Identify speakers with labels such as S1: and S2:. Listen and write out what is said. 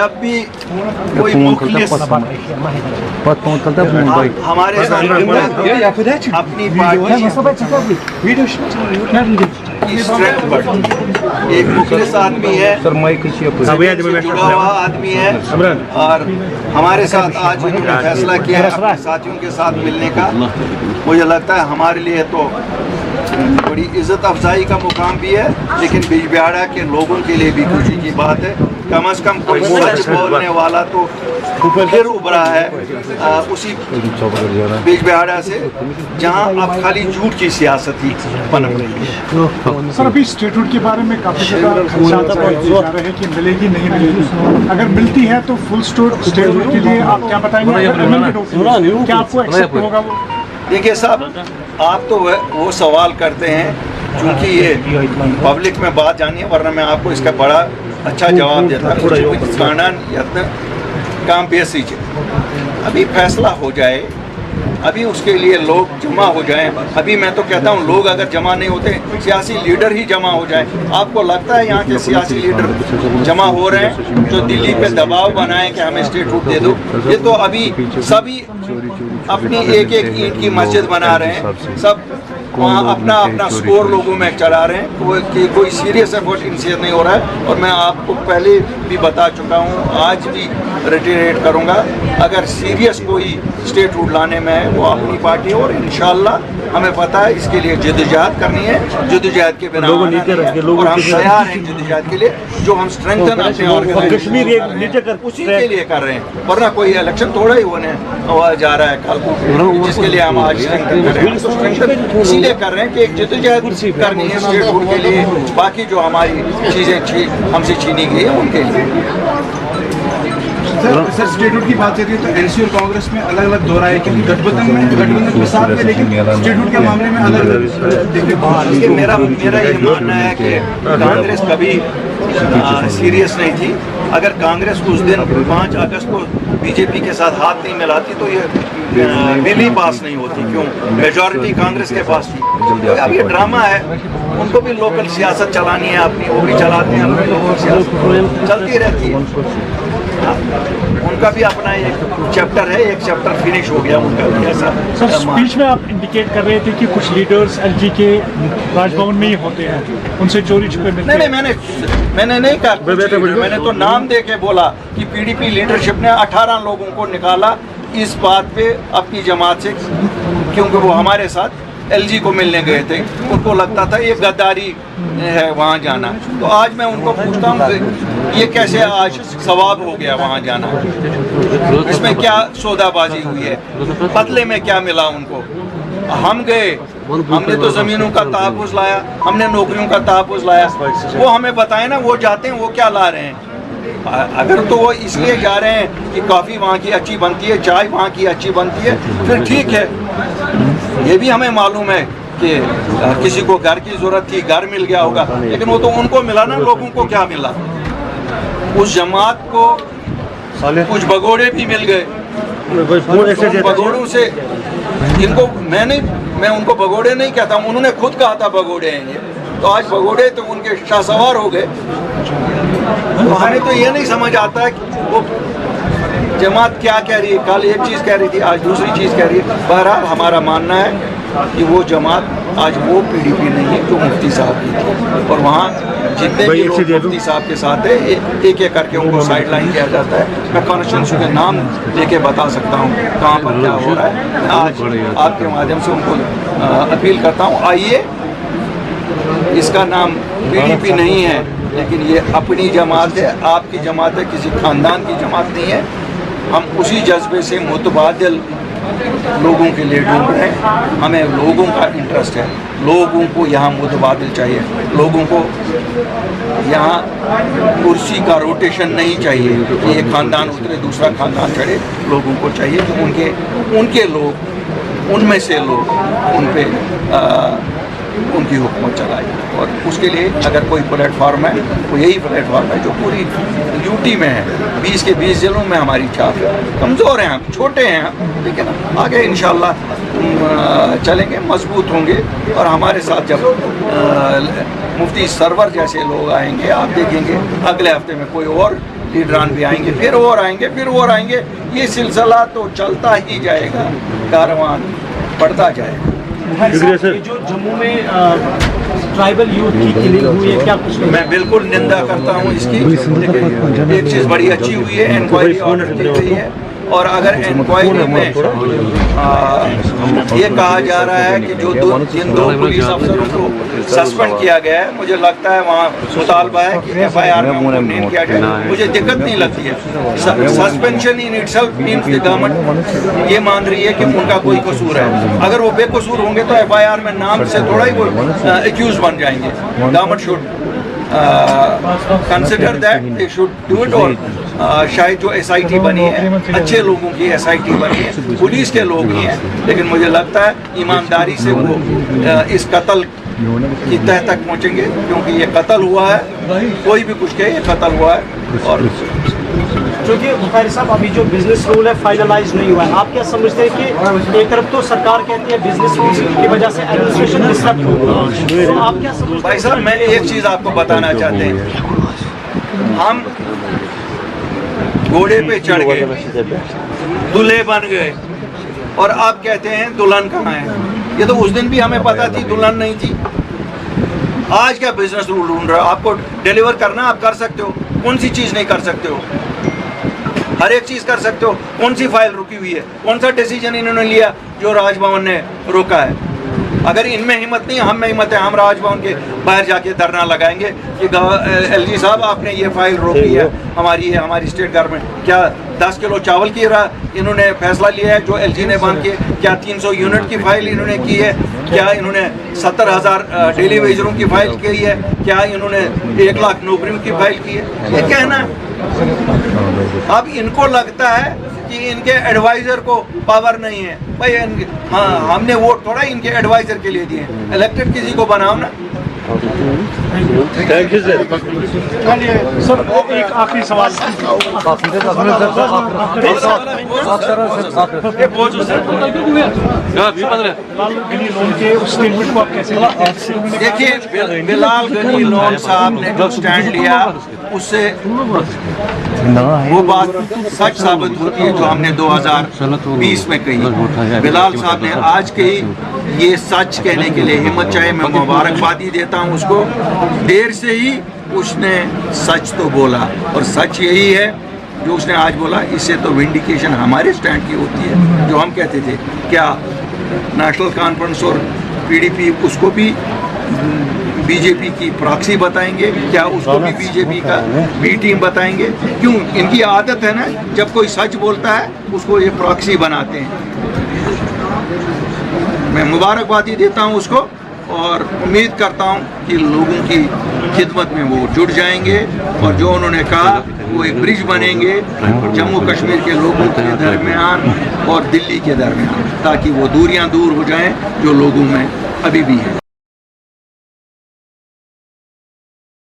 S1: जब भी कोई मुखलिस हमारे साथ अपनी पार्टी की स्ट्रेंथ बढ़ती है। एक मुखलिस आदमी है, जुड़ा हुआ आदमी है और हमारे साथ आज उन्होंने फैसला किया है अपने साथियों के साथ मिलने का। मुझे लगता है हमारे लिए तो बड़ी इज्जत अफजाई का मुकाम भी है, लेकिन बिजबिहाड़ा के लोगों के लिए भी खुशी की बात है। कम से कम कोई सच बोलने वाला तो फिर उभरा है उसी बिजबिहाड़ा से, जहां अब खाली झूठ की सियासत ही पनप रही है।
S2: सर, अभी स्टेटहुड के बारे में काफी ज़्यादा जा रहे हैं कि मिलेगी नहीं मिलेगी। अगर मिलती है तो फुल स्टेटहुड के लिए आप क्या बताएंगे? क्या आपको एक्सेप्ट होगा वो?
S1: देखिए साहब, आप तो वो सवाल करते हैं क्योंकि ये पब्लिक में बात जानी है, वरना मैं आपको इसका बड़ा अच्छा जवाब देता काम पेश अभी फैसला हो जाए, अभी उसके लिए लोग जमा हो जाएं। अभी मैं तो कहता हूँ लोग अगर जमा नहीं होते, सियासी लीडर ही जमा हो जाए। आपको लगता है यहाँ के सियासी लीडर जमा हो रहे हैं जो दिल्ली पे दबाव बनाए कि हमें स्टेटहुड दे दो? ये तो अभी सभी अपनी एक एक ईंट की मस्जिद बना रहे हैं, सब वहाँ अपना अपना स्कोर लोगों में चला रहे हैं। कोई सीरियस एफर्ट इनसे नहीं हो रहा है। और मैं आपको पहले भी बता चुका हूँ, आज भी रिटेरेट करूँगा, अगर सीरियस कोई स्टेटहुड लाने में है वो अपनी पार्टी है और इंशाल्लाह हमें पता है इसके लिए जद्दोजहद करनी है। जद्दोजहद के बिना और हम तैयार हैं जद्दोजहद के लिए, जो हम स्ट्रेंथन अपने ऑर्गेनाइजेशन उसी के लिए कर रहे हैं। वरना कोई इलेक्शन थोड़ा ही होने जा रहा है कल को, जिसके लिए हम आज स्ट्रेंथन कर रहे हैं। तो स्ट्रेंथन इसीलिए कर रहे हैं कि एक जद्दोजहद करनी है स्टेटहुड के लिए, बाकी जो हमारी चीज़ें हमसे छीनी गई है उनके लिए।
S3: सर, स्टेटहुड की बात चल रही है तो एनसी और कांग्रेस में अलग अलग दौरा है, क्योंकि गठबंधन के साथ में, लेकिन स्टेटहुड के मामले में अलग अलग।
S1: मेरा ये मानना है कि कांग्रेस कभी सीरियस नहीं थी। अगर कांग्रेस उस दिन 5 अगस्त को बीजेपी के साथ हाथ नहीं मिलाती तो ये बिल ही पास नहीं होती। क्यों? मेजॉरिटी कांग्रेस के पास थी। अब ये ड्रामा है, उनको भी लोकल सियासत चलानी है अपनी, वो भी चलाते हैं अपनी, लोकल सियासत चलती रहती है। उनका भी अपना एक चैप्टर है, एक चैप्टर फिनिश हो गया उनका भी ऐसा।
S2: सर, स्पीच में आप इंडिकेट कर रहे थे कि कुछ लीडर्स एलजी के राजभवन में ही होते हैं, उनसे चोरी छुपे मिलते हैं।
S1: नहीं, मैंने नहीं कहा, मैंने तो नाम दे के बोला कि पीडीपी लीडरशिप ने 18 लोगों को निकाला इस बात पे अपनी जमात से, क्योंकि वो हमारे साथ एलजी को मिलने गए थे। उनको लगता था ये गद्दारी है वहाँ जाना। तो आज मैं उनको पूछता हूँ ये कैसे आज सवाब हो गया वहाँ जाना? इसमें क्या सौदाबाजी हुई है? बदले में क्या मिला उनको? हम गए, हमने तो ज़मीनों का तहफ़्फ़ुज़ लाया, हमने नौकरियों का तहफ़्फ़ुज़ लाया। वो हमें बताएं ना, वो जाते हैं वो क्या ला रहे हैं। अगर तो वो इसलिए जा रहे हैं कि कॉफ़ी वहाँ की अच्छी बनती है, चाय वहाँ की अच्छी बनती है, फिर ठीक है। ये भी हमें मालूम है कि किसी को घर की ज़रूरत थी, घर मिल गया होगा, लेकिन वो तो उनको मिला ना, लोगों को क्या मिला? उस जमात को कुछ भगोड़े भी मिल गए। भगोड़ों से इनको मैं उनको भगोड़े नहीं कहता हूँ, उन्होंने खुद कहा था भगोड़े हैं ये। तो आज भगोड़े तो उनके शाहसवार हो गए। तो हमें तो ये नहीं समझ आता कि वो जमात क्या कह रही है। कल एक चीज़ कह रही थी, आज दूसरी चीज़ कह रही है। बहरहाल हमारा मानना है कि वो जमात आज वो पीडीपी नहीं है जो मुफ्ती साहब की थी, और वहाँ जितने भी लोग मुफ्ती साहब के साथ है एक एक करके उनको साइड लाइन किया जाता है। मैं कॉन्स्टिट्यूंसी के नाम लेके बता सकता हूँ कहाँ पर क्या हो रहा है। आज आपके माध्यम से उनको अपील करता हूँ, आइए, इसका नाम पीडीपी नहीं है, लेकिन ये अपनी जमात है, आपकी जमात है, किसी खानदान की जमात नहीं है। हम उसी जज्बे से मुतबादिल लोगों के लिए ढूंढ रहे हैं। हमें लोगों का इंटरेस्ट है, लोगों को यहाँ मुतबादिल चाहिए, लोगों को यहाँ कुर्सी का रोटेशन नहीं चाहिए कि एक खानदान उतरे दूसरा खानदान चढ़े। लोगों को चाहिए कि उनके लोग, उनमें से लोग उन पे उनकी हुकूमत चलाए। और उसके लिए अगर कोई प्लेटफार्म है वो यही प्लेटफार्म है जो पूरी यूटी में है। 20 के 20 जिलों में हमारी छाप है। कमज़ोर हैं हम, छोटे हैं हम, लेकिन आगे इंशाल्लाह चलेंगे, मजबूत होंगे। और हमारे साथ जब मुफ्ती सरवर जैसे लोग आएंगे, आप देखेंगे अगले हफ्ते में कोई और लीडरान भी आएंगे, फिर और आएंगे, फिर और आएंगे। ये सिलसिला तो चलता ही जाएगा, कारवां बढ़ता जाएगा।
S4: जो जम्मू में ट्राइबल यूथ की किलिंग हुई है, क्या कुछ
S1: मैं बिल्कुल निंदा करता हूँ इसकी। देखिए, एक चीज़ बड़ी अच्छी हुई है, इंक्वायरी ऑर्डर की गई है, और अगर इंक्वायरी में ये कहा जा रहा है कि जो जिन दो पुलिस अफसरों को सस्पेंड किया गया है, मुझे लगता है वहाँ मुतालबा है कि FIR में उनको नहीं किया जाए। मुझे दिक्कत नहीं लगती है। Suspension in itself means the government ये मान रही है कि उनका कोई कसूर है। अगर वो बेकसूर होंगे तो FIR में नाम से थोड़ा ही वो एक्यूज बन जाएंगे। Government should consider that, they should do it. और शायद जो SIT बनी है, अच्छे लोगों की SIT बनी है, पुलिस के लोग ही हैं, लेकिन मुझे लगता है ईमानदारी से वो इस कत्ल की तह तक पहुंचेंगे, क्योंकि ये कत्ल हुआ है, कोई भी कुछ कहे, ये कत्ल हुआ है। और
S4: क्योंकि बुखारी साहब अभी जो बिजनेस रूल है फाइनलाइज नहीं हुआ है, आप क्या समझते हैं कि एक तरफ तो सरकार कहती है बिजनेस रूल की वजह से एडमिनिस्ट्रेशन डिस्टर्ब होगा, तो आप क्या समझते हैं?
S1: भाई साहब, मैं एक चीज़ आपको बताना चाहते हैं, हम घोड़े पे चढ़ गए, दूल्हे बन गए, और आप कहते हैं दुल्हन कहाँ है। ये तो उस दिन भी हमें पता थी दुल्हन नहीं थी। आज क्या बिजनेस रूल ढूंढ रहे हो? आपको डिलीवर करना, आप कर सकते हो, कौन सी चीज़ नहीं कर सकते हो? हर एक चीज़ कर सकते हो। कौन सी फाइल रुकी हुई है? कौन सा डिसीजन इन्होंने लिया जो राजभवन ने रोका है? अगर इनमें हिम्मत नहीं, हम में हिम्मत है, हम राजभवन के बाहर जाके धरना लगाएंगे कि LG साहब आपने ये फाइल रोकी है, हमारी है, हमारी स्टेट गवर्नमेंट। क्या 10 किलो चावल की इन्होंने फैसला लिया है जो LG ने बंद किए? क्या 300 यूनिट की फाइल इन्होंने की है? क्या इन्होंने 70,000 डेली वेजरों की फाइल की है? क्या इन्होंने 1 लाख नौकरियों की फाइल की है? ये कहना, अब इनको लगता है कि इनके एडवाइजर को पावर नहीं है। भाई हाँ, हमने वोट थोड़ा इनके एडवाइजर के लिए दिए, इलेक्टेड किसी को बनाओ ना।
S5: Thank you sir.
S2: सर एक आखिरी सवाल, गनी लोन के उस स्टेटमेंट को आप कैसे
S1: देखिए, बिलाल गनी लोन साहब ने जो स्टैंड लिया, उससे वो बात सच साबित होती है जो हमने 2020 में कही। बिलाल साहब ने आज कही, ये सच कहने के लिए हिम्मत चाहिए, मैं मुबारकबादी देता हूँ उसको। देर से ही उसने सच तो बोला, और सच यही है जो उसने आज बोला। इससे तो विंडिकेशन हमारे स्टैंड की होती है। जो हम कहते थे, क्या नेशनल कॉन्फ्रेंस और PDP उसको भी BJP की प्रॉक्सी बताएंगे? क्या उसको भी BJP का B टीम बताएंगे? क्यों? इनकी आदत है ना, जब कोई सच बोलता है उसको ये प्रॉक्सी बनाते हैं। मैं मुबारकबादी देता हूँ उसको, और उम्मीद करता हूँ कि लोगों की खिदमत में वो जुड़ जाएंगे, और जो उन्होंने कहा वो एक ब्रिज बनेंगे जम्मू कश्मीर के लोगों के दरमियान और दिल्ली के दरमियान, ताकि वो दूरियां दूर हो जाएं जो लोगों में अभी भी हैं।